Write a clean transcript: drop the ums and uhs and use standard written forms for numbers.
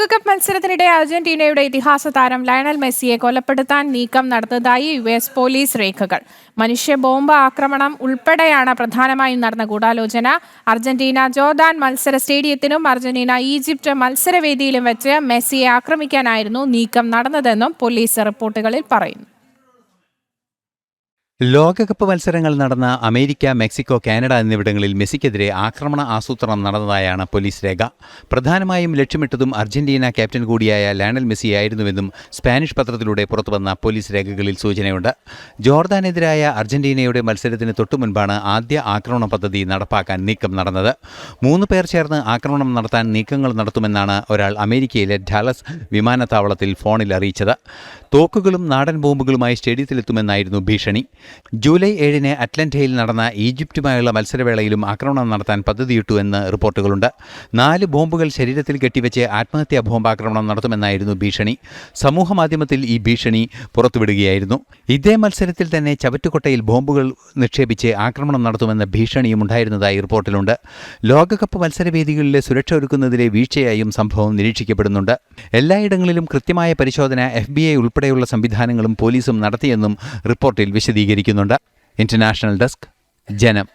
ലോകകപ്പ് മത്സരത്തിനിടെ അർജന്റീനയുടെ ഇതിഹാസ താരം ലയണൽ മെസ്സിയെ കൊലപ്പെടുത്താൻ നീക്കം നടന്നതായി US പോലീസ് രേഖകൾ. മനുഷ്യ ബോംബ് ആക്രമണം ഉൾപ്പെടെയാണ് പ്രധാനമായും നടന്ന ഗൂഢാലോചന. അർജന്റീന ജോർദാൻ മത്സര സ്റ്റേഡിയത്തിനും അർജന്റീന ഈജിപ്ത് മത്സരവേദിയിലും വെച്ച് മെസ്സിയെ ആക്രമിക്കാനായിരുന്നു നീക്കം നടന്നതെന്നും പോലീസ് റിപ്പോർട്ടുകളിൽ പറയുന്നു. ലോകകപ്പ് മത്സരങ്ങൾ നടന്ന അമേരിക്ക, മെക്സിക്കോ, കാനഡ എന്നിവിടങ്ങളിൽ മെസ്സിക്കെതിരെ ആക്രമണ ആസൂത്രണം നടന്നതായാണ് പോലീസ് രേഖ. പ്രധാനമായും ലക്ഷ്യമിട്ടതും അർജന്റീന ക്യാപ്റ്റൻ കൂടിയായ ലയണൽ മെസ്സിയായിരുന്നുവെന്നും സ്പാനിഷ് പത്രത്തിലൂടെ പുറത്തുവന്ന പോലീസ് രേഖകളിൽ സൂചനയുണ്ട്. ജോർദാനെതിരായ അർജന്റീനയുടെ മത്സരത്തിന് തൊട്ടുമുൻപാണ് ആദ്യ ആക്രമണ പദ്ധതി നടപ്പാക്കാൻ നീക്കം നടന്നത്. 3 പേർ ചേർന്ന് ആക്രമണം നടത്താൻ നീക്കങ്ങൾ നടത്തുമെന്നാണ് ഒരാൾ അമേരിക്കയിലെ ഡാലസ് വിമാനത്താവളത്തിൽ ഫോണിൽ അറിയിച്ചത്. തോക്കുകളും നാടൻ ബോംബുകളുമായി സ്റ്റേഡിയത്തിലെത്തുമെന്നായിരുന്നു ഭീഷണി. ജൂലൈ 7-ന് അറ്റ്ലന്റയിൽ നടന്ന ഈജിപ്തുമായുള്ള മത്സരവേളയിലും ആക്രമണം നടത്താൻ പദ്ധതിയിട്ടു എന്ന് റിപ്പോർട്ടുകളുണ്ട്. 4 ബോംബുകൾ ശരീരത്തിൽ കെട്ടിവെച്ച് ആത്മഹത്യാ ബോംബാക്രമണം നടത്തുമെന്നായിരുന്നു ഭീഷണി. സമൂഹമാധ്യമത്തിൽ ഈ ഭീഷണി പുറത്തുവിടുകയായിരുന്നു. ഇതേ മത്സരത്തിൽ തന്നെ ചവറ്റുകൊട്ടയിൽ ബോംബുകൾ നിക്ഷേപിച്ച് ആക്രമണം നടത്തുമെന്ന ഭീഷണിയും ഉണ്ടായിരുന്നതായി റിപ്പോർട്ടിലുണ്ട്. ലോകകപ്പ് മത്സരവേദികളിലെ സുരക്ഷ ഒരുക്കുന്നതിലെ വീഴ്ചയായും സംഭവം നിരീക്ഷിക്കപ്പെടുന്നുണ്ട്. എല്ലായിടങ്ങളിലും കൃത്യമായ പരിശോധന FBI ഉൾപ്പെടെയുള്ള സംവിധാനങ്ങളും പോലീസും നടത്തിയെന്നും റിപ്പോർട്ടിൽ വിശദീകരിക്കുന്നുണ്ട്. ഇന്റർനാഷണൽ ഡെസ്ക്, ജനം.